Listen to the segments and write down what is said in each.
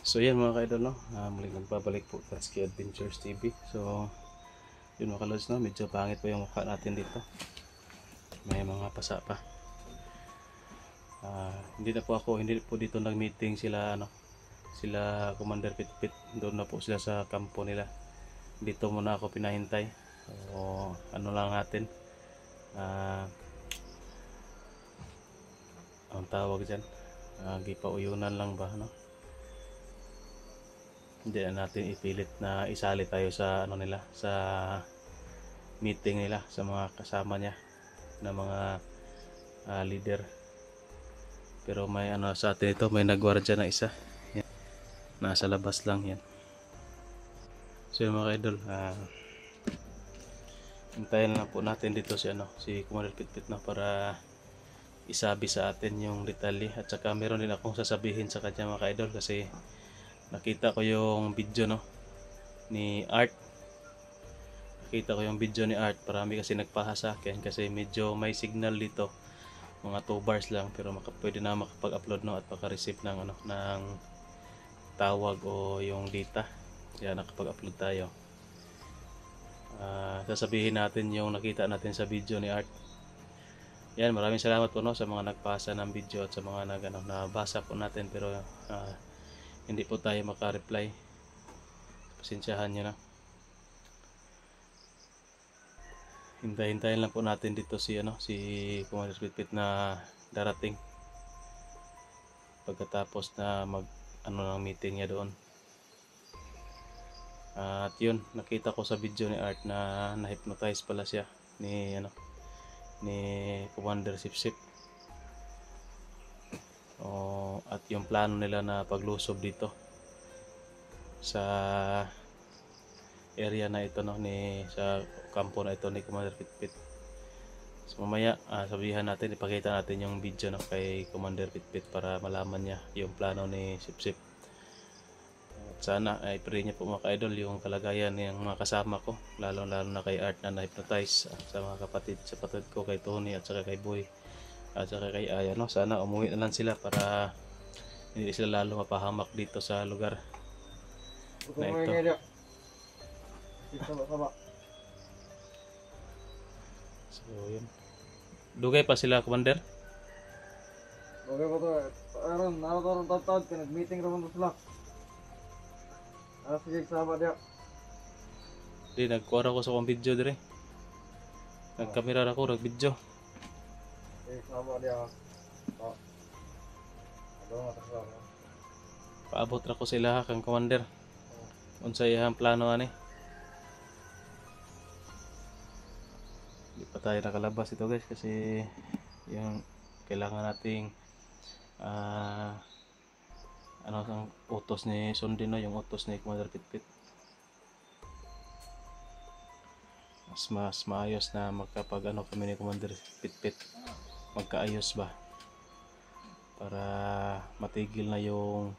So yan mga ka-idol, no? Muling nagbabalik po Tatsky Adventures TV. So yun mga ka-lods, no? Medyo pangit po yung mukha natin dito. May mga pasa pa. Hindi po dito nag-meeting sila, sila Commander Pitpit. Doon na po sila sa kampo nila. Dito muna ako pinahintay. So ano lang natin, ang tawag dyan, gipauyunan lang ba, no? Hindi na natin ipilit na isali tayo sa nila, sa meeting nila, sa mga kasama niya na mga leader. Pero may sa atin ito, may nagwardya na isa. Yan. Nasa labas lang yan. So yun mga idol, hintayin lang po natin dito si Commander Pitpit, no, para isabi sa atin yung detalye. At saka meron din akong sasabihin sa kanya mga idol, kasi nakita ko yung video, no, ni Art. Nakita ko yung video ni Art. Parami kasi nagpaha sa akin kasi medyo may signal dito, mga 2 bars lang, pero pwede na makapag-upload, no, at maka-receive ng ng tawag o yung data. Kaya nakapag-upload tayo. Sasabihin natin yung nakita natin sa video ni Art. Yan, maraming salamat po, no, sa mga nagpasa ng video at sa mga nabasa po natin, pero hindi po tayo maka-reply. Pasensyahan nyo na. Hintayin lang po natin dito si Commander Pitpit na darating pagkatapos na ng meeting niya doon. At yun, nakita ko sa video ni Art na na-hypnotize pala siya ni Commander Sipsip. At yung plano nila na paglusob dito sa area na ito, no, sa kampo na ito ni Commander Pitpit. So mamaya ipakita natin yung video, no, kay Commander Pitpit para malaman niya yung plano ni Sipsip. At sana ay pray niya po mga ka-idol yung kalagayan ng mga kasama ko, lalo na kay Art na na-hypnotize, at sa mga kapatid ko, kay Tony at saka kay Boy at saka kay Aya, no. Sana umuwi na lang sila para hindi sila lalo mapahamak dito sa lugar na ito. So yun, dugay pa sila, Commander. Okay po to. Aron, naroon tawad ka, nag-meeting naman sila. Sige, sama dia. Di, nagkuha ko sa akong video dire. Nagkamera ako, nag-video. Sama dia. Paabot ra ko sila kang Commander. Unsay iyang plano ani? Di pa tayo nakalabas ito guys, kasi yung kailangan nating ang utos ni Sundin, no, yung utos ni Commander Pitpit. Mas maayos na magkapag kami ni Commander Pitpit, magkaayos ba, para matigil na yung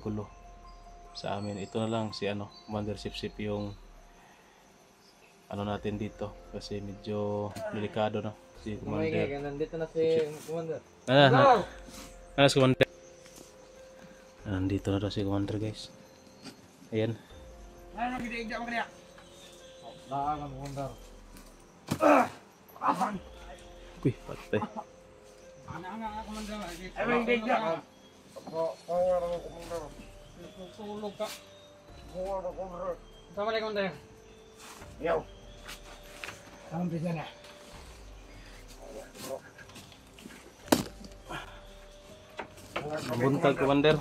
gulo sa amin. Ito na lang si Commander Sipsip yung natin dito, kasi medyo delikado, no, si Commander. Nandito na si Commander. Si Commander. Nandito na daw si Commander, guys. Ayan. Ano gid-igda mo kaniya? Daan ang Commander. Asan? Uy, patay. Ana Commander. Ay, gid-igda. Power ang Commander. Tulog ka. Power ang Commander. Sama ni Commander. Yo. Ang bisa na. Buntag, Commander.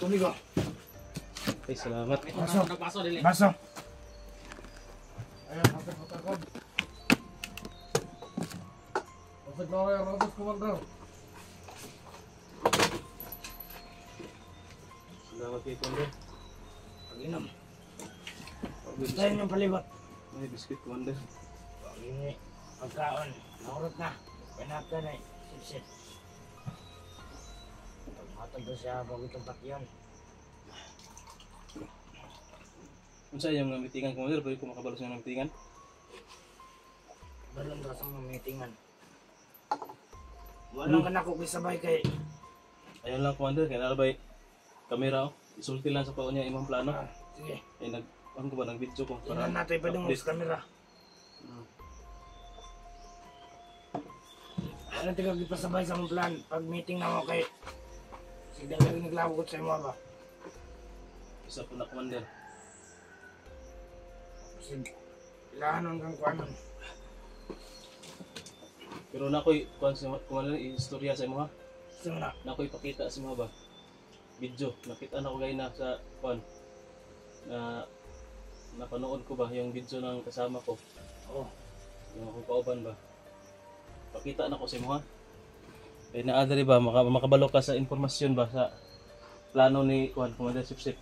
Tumigo. Ay, salamat. Baso. Ayan, pasok ko. Pasok na kayo, Robos Commander. Salamat kay Commander. Pag-inom. Tayo niyong palibot. May biscuit, Commander. Pag-ini. Pagkaon. Naurot na. Pinata na eh. Sip-sip. Pagmatag doon siya bago itong patyon. Unsa yung meetingan, Commander? Pwede ko makabalos ng meetingan? Balong daw sa mga meetingan. Walang ka na kukisabay kay Ayun lang, Commander. Kaya nalabay kamera oh. Isulti lang sa pao niya imong plano. Sige. Ay ano ba nag-video ko para Tingnan natin pwede mo update. sa camera. Ano tingog ipasabay sa mong plan? Pag meeting na mo kay sige lagi naglabot sa imo ba? Isa po na commander. Sige. Ilahan hanggang kuanon. Pero na ko'y kuan sa commander istorya sa imo ha. Sige na. Na ko'y ipakita sa imo ba. Video nakita na ko gay na sa kuan na napanood ko ba yung video ng kasama ko. Oh. Yung akong kauban ba. Pakita na ko sa imo ha. Eh naadari ba makabalo ka sa informasyon ba sa plano ni kuan Commander Sipsip.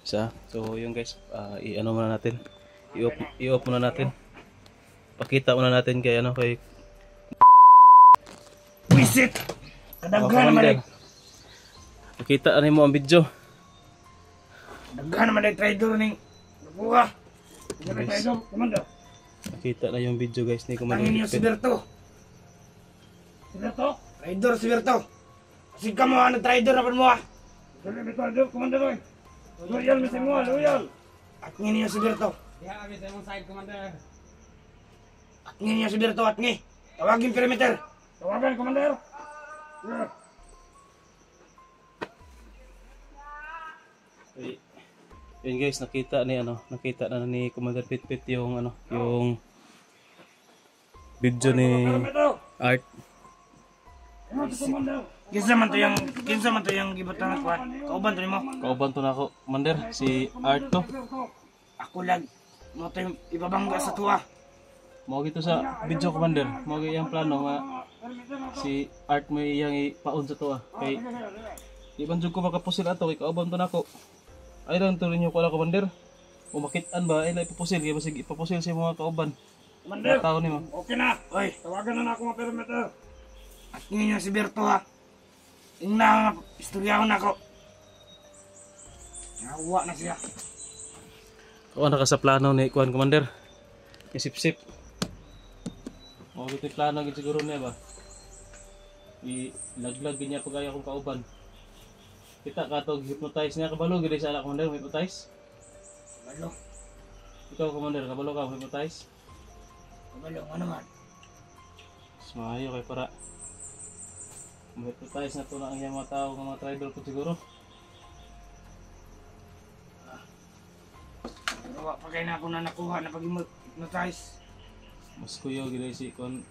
Isa. So yung guys, i-ano muna natin. I-off muna natin. Pakita muna natin kay ano kay Visit. Kadaghan naman Pakita ani mo ang video. Daghan naman ay trader ning nakuha. Sige Yes. trader, komando. Pakita na yung video guys ni Commander Tangin niyo si Sipsip. Berto. Si Berto? Trader si Berto. Kasi ka mo, ano trader na mo ah. Sige, trader, komando doy. Loyal mi si mo, loyal. At ngin niyo si Berto. Diha abi sa imong side, Commander. At ngin niyo si Berto, at ngi. Tawagin perimeter. Tawagan, komandero. Yeah. Eh, yun guys, nakita na ni Commander Pitpit yung ano, yung video ni Art. Kinsa man to yung gibutan na kuha. Kauban to nimo. Kauban to na ako, Commander, si Art to. Ako lag mo to yung ibabangga sa tuwa. Mao gito sa video, Commander. Mao gyud ang plano nga si Art mo iyang ipaon sa to kay di man jud ko makapusil ato kay kauban to nako. Ay lang to ninyo ko la, Commander. Umakit-an ba ay la ipapusil kay basig ipapusil sa mga kauban. Commander. Tao nimo. Okay na. Oy, tawagan na ako mga perimeter. At ngayon si Berto ha. Tingnan nga, istoryahon ako. Nawa na siya. Kuan na ka sa plano ni kuan, Commander. Isip-sip. Mao gito plano gid siguro niya ba. Ilaglag niya pagaya kong kauban. Kita ka to hypnotize niya kabalo gid sa ala, Commander, hypnotize. Kabalo. Ikaw, Commander, kabalo ka hypnotize. Kabalo, ano man. Sumayo kay para hypnotize na to na ang iyang mga tao, mga trader ko siguro. Nawa pa kayo na ako na nakuha na pag-hypnotize. Mas kuyo gid si kon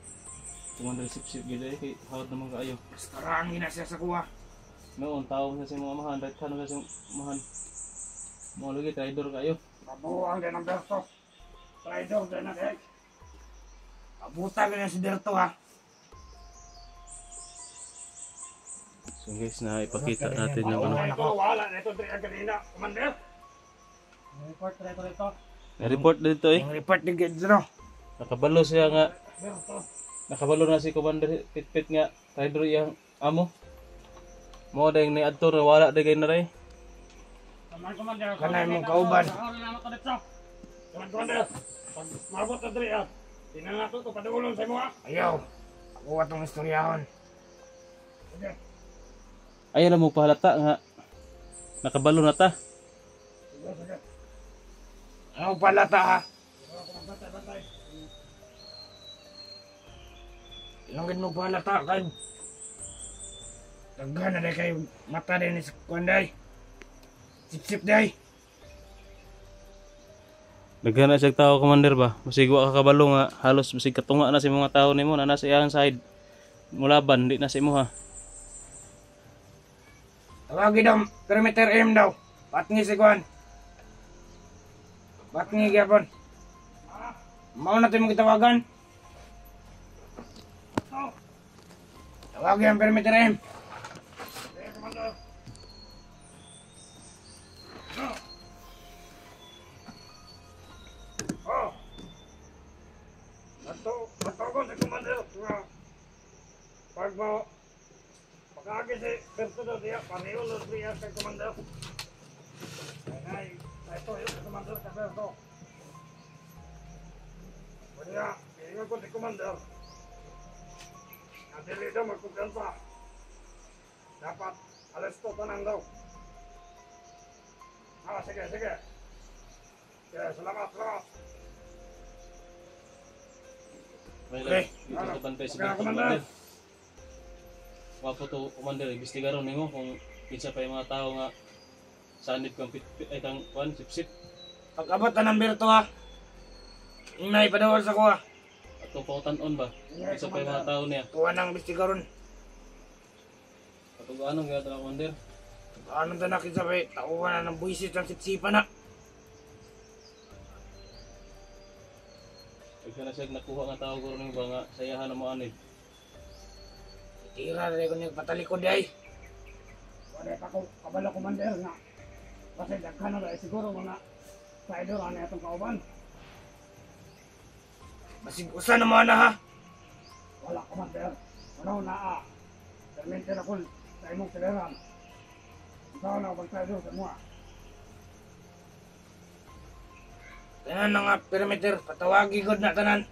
Commander Sipsip gid kay hawad naman kaayo. Mas karangin na siya sa kuha. Noon tao sa si mga amahan, right hand sa amahan. Mo lagi trader kayo. Mabuang din ang Berto. Traidor din na kay. Abutan na si Berto ha. So guys, na ipakita natin yung ano. Wala na ito ang kanina, Commander. Report ito. Na-report dito eh. Yung report ni Gedzro. Nakabalo siya nga. Berto. Nakabalo na si Commander Pitpit nga trader iyang amo. Mo dayong ni adto na wala day kay naray. Commander. Kanay mong kauban. Commander. Pag mabot na diri ah. Tingnan nato to padulong sa imo ah. Ayaw. Ako atong istoryahon. Sige. Ayaw na mo pahalata nga nakabalo na ta. Sige, sige. Ano pala ta ha? Ilangin mo pala ta kay. Daghan na day kay mata din ni Kwanday. Sip-sip day. Daghan na siya tao, Commander ba. Masig wa ka kabalo nga halos masig katunga na si mga tao nimo na nasa iyang side. Mulaban di na sa imo ha. Tawagin daw, perimeter M daw. Patngi si Kwan. Patngi gyapon. Mao na tayo magtawagan. Tawagin ang perimeter M. Matawagan si Commander. Pag mo pag-agi si Berto daw diya, pareho na diya kay Commander. Ay, ito yung Commander sa Berto. Kaya, hihingan ko si Commander. Nadili daw magkumpiyansa. Dapat Alas to, tanan daw. Sige, sige. Sige, salamat, salamat. May Okay. dito sa bantay si Okay, Berto, Commander. Commander. Wapo to, Commander, imbestigaron nimo kung kinsa pa yung mga tao nga sanib kang ay kang kuan sip-sip Pag-abot na ng Berto ha. Yung naipadawal sa kuha. ato pautan-on ba kinsa pa yung mga tao niya Kuha ng bistigaron. ato anong gyud na Commander. Anong tanakin sa bay? Takuha na ng buwisit ng sitsipa na. Pagka na siya nakuha nga tao guro nimo ba nga sayahan na mo anib. Tira rin ko niya patalikod ay. Wala pa ko, kabalo Commander nga. Kasi daghan na dahil siguro mga traidor ano itong kauban. Masig usa naman na ha. Wala Commander. Ano na permente na kung sa imong tileran. Ikaw na ang traidor sa mga. Tanan na nga perimeter. Patawagi god na tanan.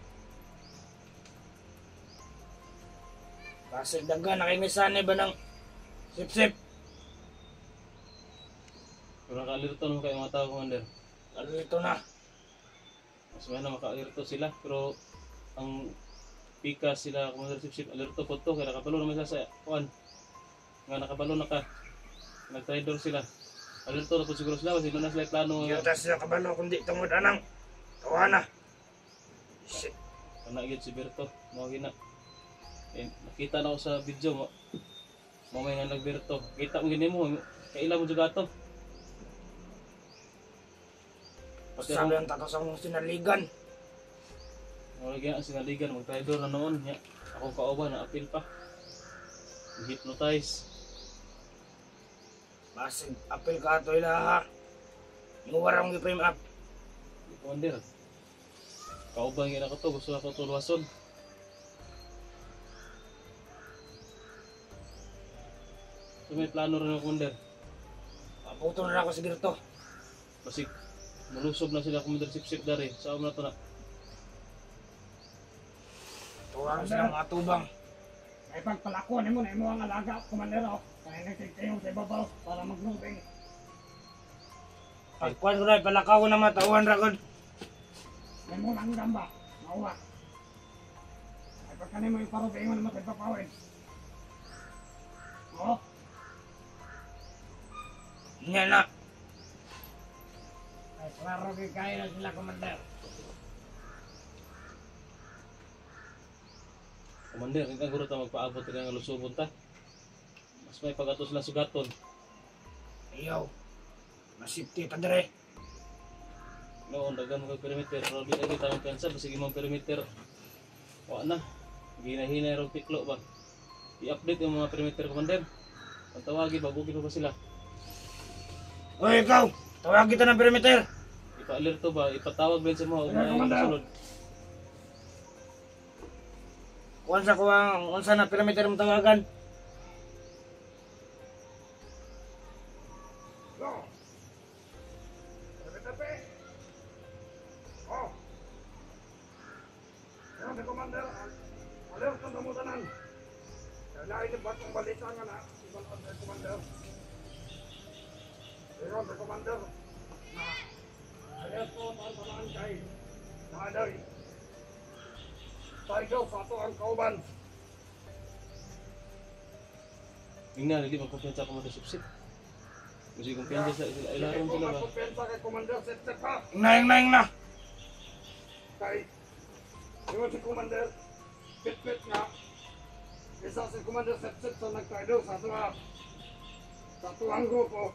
Kasi daga nakingisane ba ng sip-sip. Pero naka-alerto naman kayo mga tao Commander. Alito na. Mas may na maka-alerto sila pero ang pika sila Commander sip-sip alerto po to kaya nakabalo naman sila sa kuan nga nakabalo na ka nag-traidor sila alerto na po siguro sila kasi doon na sila plano nga Yutas siya kabalo kundi tungod anang. Tawa na. Shit. kanagid si Berto mo gina nakita na ako sa video mo may nga nagberto kita mo gini mo kaila mo juga to pati Sabi ako ang tato sa mong sinaligan. wala gina ang sinaligan mag-traidor na noon ya ako kauban na apil pa hypnotize Basig apel ka ato ila ha. Nguwarang gi-frame up. Commander kauban gina ko to gusto ako to luwason so may plano rin ako Commander Paputo na ako sa Berto. basig malusob na sila Commander sip-sip dari sa na to na Tuwang sila mga tubang. Ay pagpalakuan mo na imo ang alaga Commander o. Kaya nagtitiyong sa ibabaw para magnubing. Pagkuhan ko na, palakaw ko na matawan ragod. May mo lang gamba. Mauwa. Ay pagkanin mo yung parubing mo naman sa ipapawin. O. Nga na. Ay pararugin kaya na sila Commander. Commander hindi guro ta magpaabot nga lusubon ta mas may pagatos lang sugaton Ayaw. Masipti ta dire. noon dagan mo kag perimeter pero di lagi tamang pensa basig imong perimeter wa na ginahinay rog tiklo ba i-update yung mga perimeter Commander ang tawagi bagugi pa ba sila Oy ikaw, tawag kita ng perimeter. ipa-alerto ba ipatawag din sa mga Commander. mga kasunod Kuhan sa kuwang, unsa na perimeter mo tawagan. Go. Tabi-tabi. O. Pero si Commander, alerto na mo tanan. Kaya nainip ba itong balita nga na ibang si Commander. Pero si Commander, na alerto ang tamaan kay Naday. Tiger sa ato ang kauban. ingna hindi magkumpiyansa Commander sip-sip kasi kumpiyansa sa sila ilaron Hindi sila ko ba magkumpenta kay Commander Setsep ha. Ingna na. Kay yun si Commander Pit-pit nga isa si Commander Setsep sa nagtaido sa tuwang grupo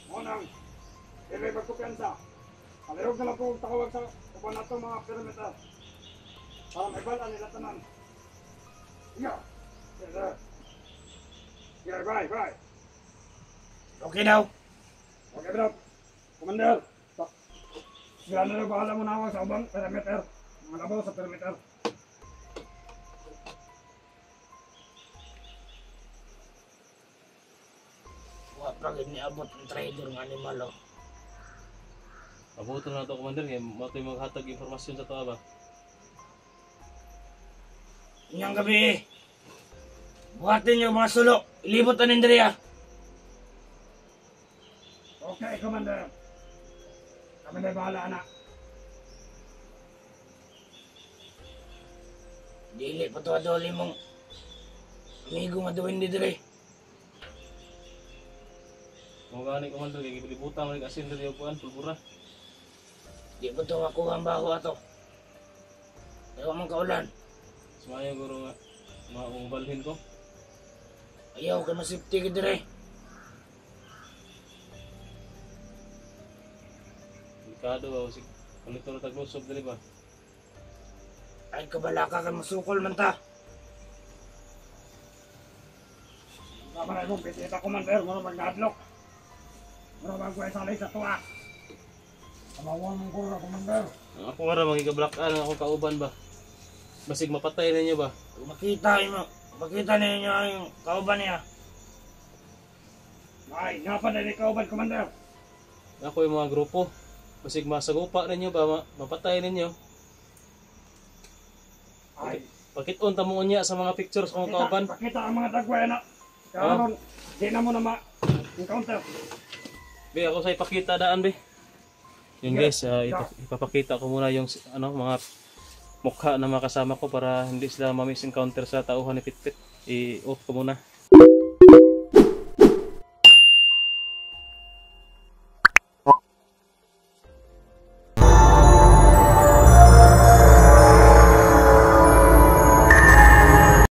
munang hindi magkupiyansa alirog na lang po tawag sa upan na ito mga perimeter para may bala nila tanan yeah yeah bye Okay daw. okay bro Commander sila na lang bahala mo na sa ubang perimeter mga labaw sa perimeter. Wa pa gid ni abot ang trader ng animal oh. abuto na to Commander kaya mo tayo maghatag impormasyon sa to ba Inyang gabi. Buhatin yung mga sulok. Ilibot na nindriya. Okay, Commander. Kami na bahala na. Dili pa to adoli mong amigo nga duwin di dire. Mga gani Commander, kaya gilibutan mo yung asin dito yung kuhan, pulbura. Di pa to makuha ang baho ato. Ayaw mong kaulan. Sumayo guro nga, mga ubalhin ko. Ayaw ka masipti ka dire. Delikado ba, si palito na taglusob dali ba? Ay kabalaka ka masukol man ta. Tama na itong pitita, Commander. Muna mag-nadlock. Muna mag-wesalay sa tuwa. Tamawan mong kuro na, Commander. Ako nga ra, magigablakan ako kauban ba? Basig mapatay ninyo ba? Kung makita ninyo yung kauban niya. Ay, nga na ikaw ba, Commander? Ako yung mga grupo. Basig masagupa ninyo ba, mapatay ninyo. Ay, Pakit-on tamo niya sa mga pictures kung kauban. pakita ang mga dagway na. Karon, di na mo na ma-encounter. Be, ako sa ipakita daan be. Yun guys, ipapakita ko muna yung mga mukha na makasama ko para hindi sila ma-miss encounter sa tauhan ni Pitpit. I-off ko muna.